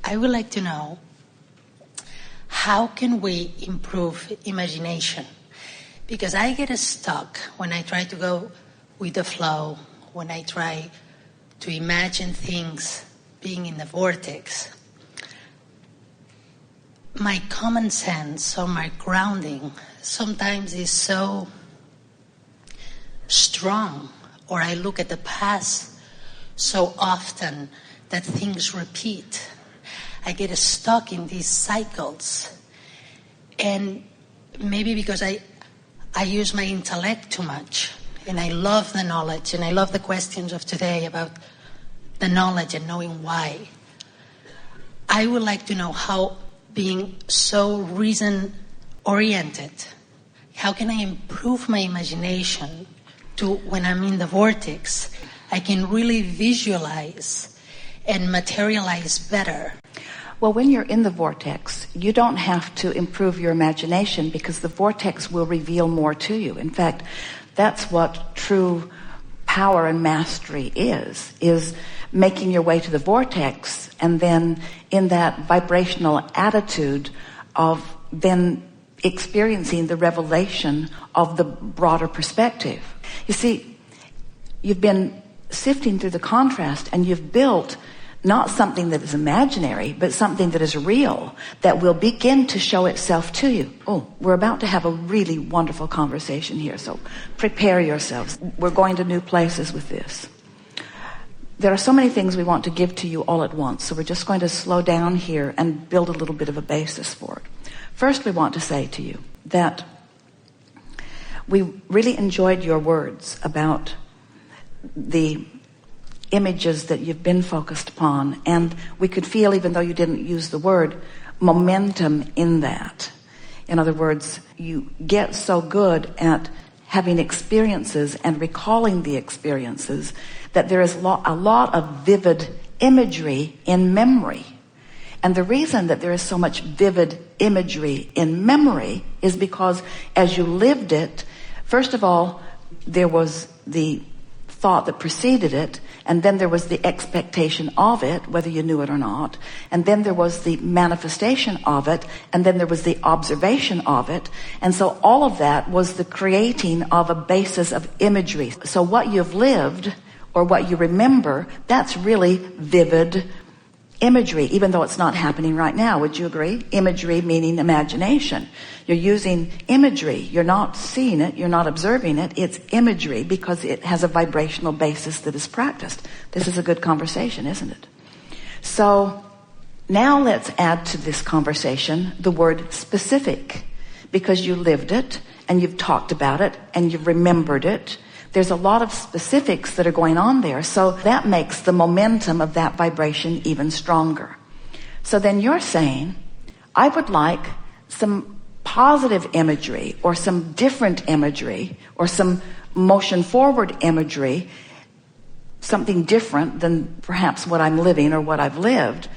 I would like to know, how can we improve imagination? Because I get stuck when I try to go with the flow, when I try to imagine things being in the vortex. My common sense or my grounding sometimes is so strong, or I look at the past so often that things repeat. I get stuck in these cycles. And maybe because I use my intellect too much, and I love the knowledge, and I love the questions of today about the knowledge and knowing why. I would like to know how, being so reason-oriented, how can I improve my imagination to, when I'm in the vortex, I can really visualize and materialize better. Well, when you're in the vortex, you don't have to improve your imagination because the vortex will reveal more to you. In fact, that's what true power and mastery is making your way to the vortex and then in that vibrational attitude of then experiencing the revelation of the broader perspective. You see, you've been sifting through the contrast and you've built not something that is imaginary, but something that is real, that will begin to show itself to you. Oh, we're about to have a really wonderful conversation here, so prepare yourselves. We're going to new places with this. There are so many things we want to give to you all at once, so we're just going to slow down here and build a little bit of a basis for it. First, we want to say to you that we really enjoyed your words about the images that you've been focused upon, and we could feel, even though you didn't use the word, momentum in that. In other words, you get so good at having experiences and recalling the experiences that there is a lot of vivid imagery in memory. And the reason that there is so much vivid imagery in memory is because as you lived it, first of all, there was the thought that preceded it, and then there was the expectation of it, whether you knew it or not, and then there was the manifestation of it, and then there was the observation of it, and so all of that was the creating of a basis of imagery. So what you've lived, or what you remember, that's really vivid imagery, even though it's not happening right now. Would you agree? Imagery meaning imagination. You're using imagery. You're not seeing it. You're not observing it. It's imagery because it has a vibrational basis that is practiced. This is a good conversation, isn't it? So now let's add to this conversation the word specific, because you lived it and you've talked about it and you've remembered it. There's a lot of specifics that are going on there. So that makes the momentum of that vibration even stronger. So then you're saying, I would like some positive imagery or some different imagery or some motion forward imagery, something different than perhaps what I'm living or what I've lived.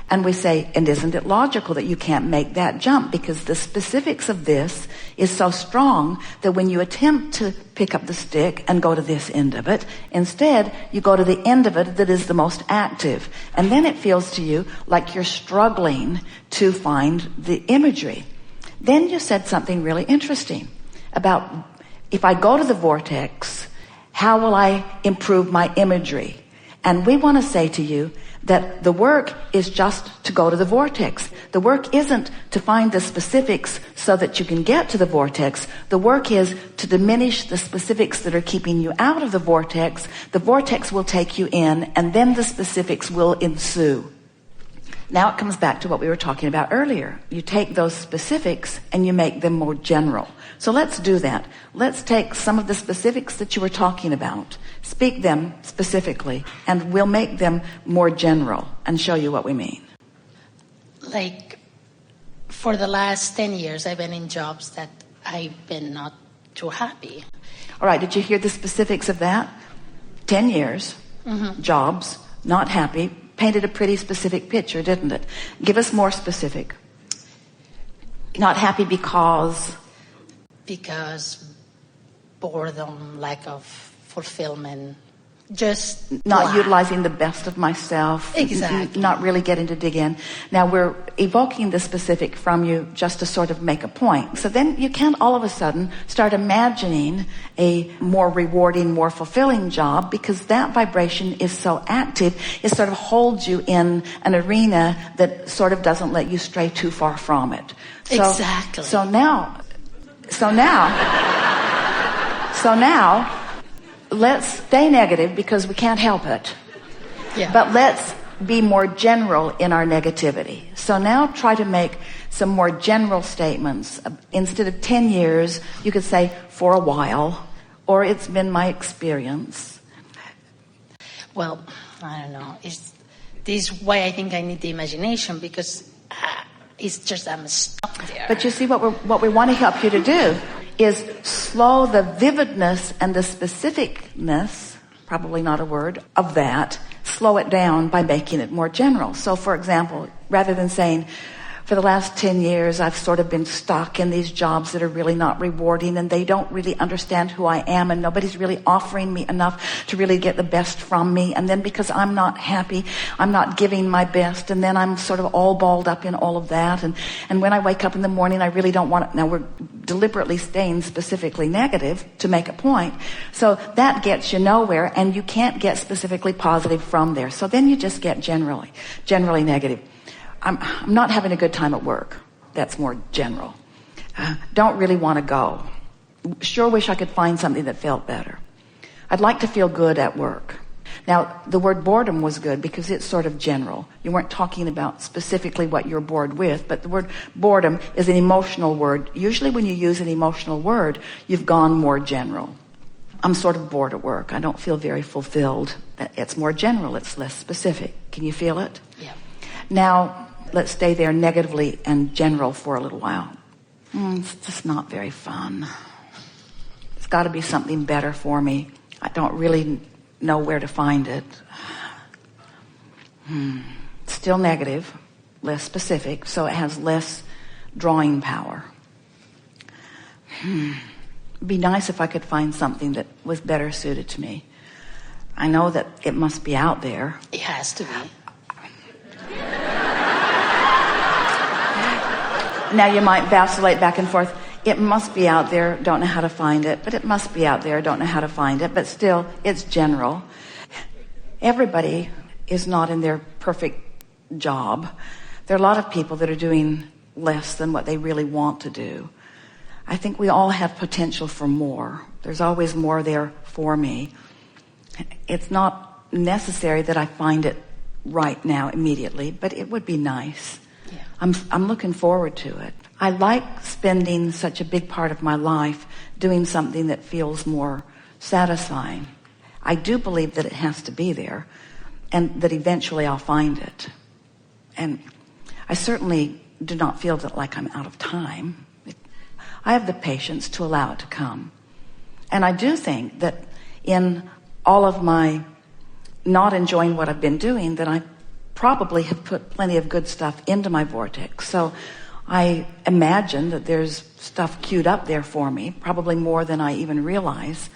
And we say, and isn't it logical that you can't make that jump? Because the specifics of this is so strong that when you attempt to pick up the stick and go to this end of it, instead you go to the end of it that is the most active. And then it feels to you like you're struggling to find the imagery. Then you said something really interesting about, if I go to the vortex, how will I improve my imagery? And we want to say to you that the work is just to go to the vortex. The work isn't to find the specifics so that you can get to the vortex. The work is to diminish the specifics that are keeping you out of the vortex. The vortex will take you in, and then the specifics will ensue. Now it comes back to what we were talking about earlier. You take those specifics and you make them more general. So let's do that. Let's take some of the specifics that you were talking about, speak them specifically, and we'll make them more general and show you what we mean. Like, for the last 10 years, I've been in jobs that I've been not too happy. All right, did you hear the specifics of that? 10 years, jobs, not happy, painted a pretty specific picture, didn't it? Give us more specific. Not happy because? Because boredom, lack of fulfillment, Just not blah. utilizing the best of myself. Exactly. Not really getting to dig in. Now we're evoking the specific from you just to sort of make a point. So then you can't all of a sudden start imagining a more rewarding, more fulfilling job, because that vibration is so active, it sort of holds you in an arena that sort of doesn't let you stray too far from it. Exactly. So now, let's stay negative because we can't help it. Yeah. But let's be more general in our negativity. So now try to make some more general statements. Instead of 10 years, you could say, for a while, or it's been my experience. Well, I don't know. This is why I think I need the imagination, because it's just I'm stuck there. But you see, what we want to help you to do is slow the vividness and the specificness, probably not a word, of that, slow it down by making it more general. So for example, rather than saying, for the last 10 years, I've sort of been stuck in these jobs that are really not rewarding, and they don't really understand who I am, and nobody's really offering me enough to really get the best from me. And then because I'm not happy, I'm not giving my best, and then I'm sort of all balled up in all of that. And when I wake up in the morning, I really don't want it. Now we're deliberately staying specifically negative to make a point. So that gets you nowhere, and you can't get specifically positive from there. So then you just get generally negative. I'm not having a good time at work. That's more general. Don't really want to go. Sure wish I could find something that felt better. I'd like to feel good at work. Now, the word boredom was good because it's sort of general. You weren't talking about specifically what you're bored with, but the word boredom is an emotional word. Usually when you use an emotional word, you've gone more general. I'm sort of bored at work. I don't feel very fulfilled. It's more general. It's less specific. Can you feel it? Yeah. Now, let's stay there negatively and general for a little while. It's just not very fun. It's got to be something better for me. I don't really know where to find it. Still negative, less specific, so it has less drawing power. It'd be nice if I could find something that was better suited to me. I know that it must be out there. It has to be. Now you might vacillate back and forth. It must be out there, don't know how to find it. But it must be out there, don't know how to find it. But still, it's general. Everybody is not in their perfect job. There are a lot of people that are doing less than what they really want to do. I think we all have potential for more. There's always more there for me. It's not necessary that I find it right now immediately, but it would be nice. Yeah. I'm looking forward to it. I like spending such a big part of my life doing something that feels more satisfying. I do believe that it has to be there and that eventually I'll find it. And I certainly do not feel that like I'm out of time. I have the patience to allow it to come. And I do think that in all of my not enjoying what I've been doing, that I probably have put plenty of good stuff into my vortex. So I imagine that there's stuff queued up there for me, probably more than I even realize.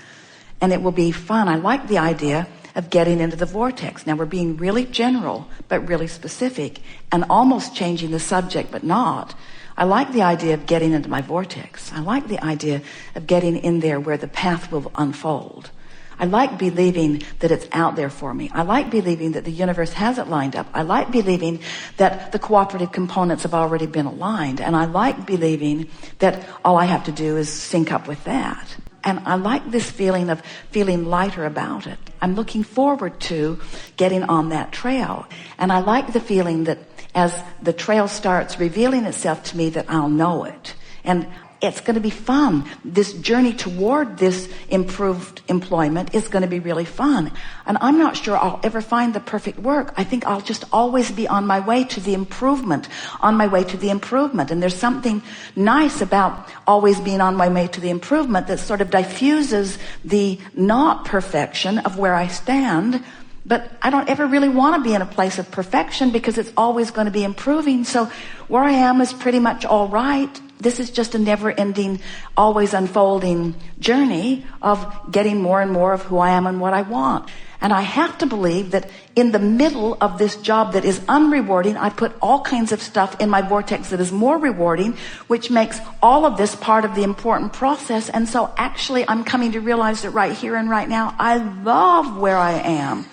And it will be fun. I like the idea of getting into the vortex. Now we're being really general, but really specific, and almost changing the subject, but not. I like the idea of getting into my vortex. I like the idea of getting in there where the path will unfold. I like believing that it's out there for me. I like believing that the universe has it lined up. I like believing that the cooperative components have already been aligned. And I like believing that all I have to do is sync up with that. And I like this feeling of feeling lighter about it. I'm looking forward to getting on that trail. And I like the feeling that as the trail starts revealing itself to me, that I'll know it. And it's going to be fun. This journey toward this improved employment is going to be really fun. And I'm not sure I'll ever find the perfect work. I think I'll just always be on my way to the improvement, on my way to the improvement. And there's something nice about always being on my way to the improvement that sort of diffuses the not perfection of where I stand. But I don't ever really want to be in a place of perfection because it's always going to be improving. So where I am is pretty much all right. This is just a never-ending, always unfolding journey of getting more and more of who I am and what I want. And I have to believe that in the middle of this job that is unrewarding, I put all kinds of stuff in my vortex that is more rewarding, which makes all of this part of the important process. And so actually I'm coming to realize that right here and right now, I love where I am.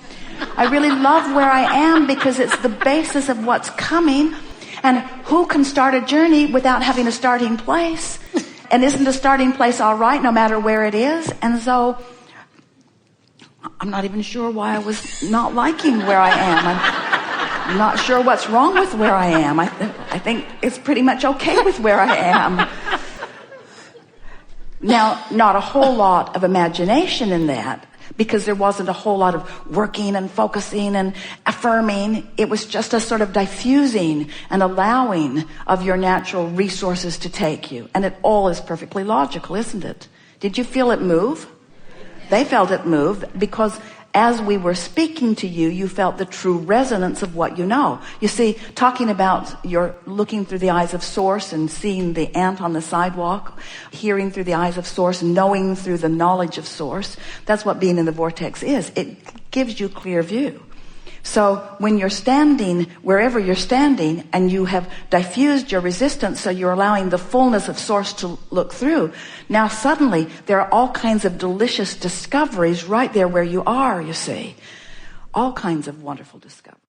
I really love where I am because it's the basis of what's coming. And who can start a journey without having a starting place? And isn't a starting place all right no matter where it is? And so I'm not even sure why I was not liking where I am. I'm not sure what's wrong with where I am. I think it's pretty much okay with where I am. Now, not a whole lot of imagination in that, because there wasn't a whole lot of working and focusing and affirming. It was just a sort of diffusing and allowing of your natural resources to take you. And it all is perfectly logical, isn't it? Did you feel it move? They felt it move because as we were speaking to you, you felt the true resonance of what you know. You see, talking about your looking through the eyes of Source and seeing the ant on the sidewalk, hearing through the eyes of Source, knowing through the knowledge of Source, that's what being in the vortex is. It gives you clear view. So when you're standing, wherever you're standing, and you have diffused your resistance, so you're allowing the fullness of Source to look through, now suddenly there are all kinds of delicious discoveries right there where you are, you see. All kinds of wonderful discoveries.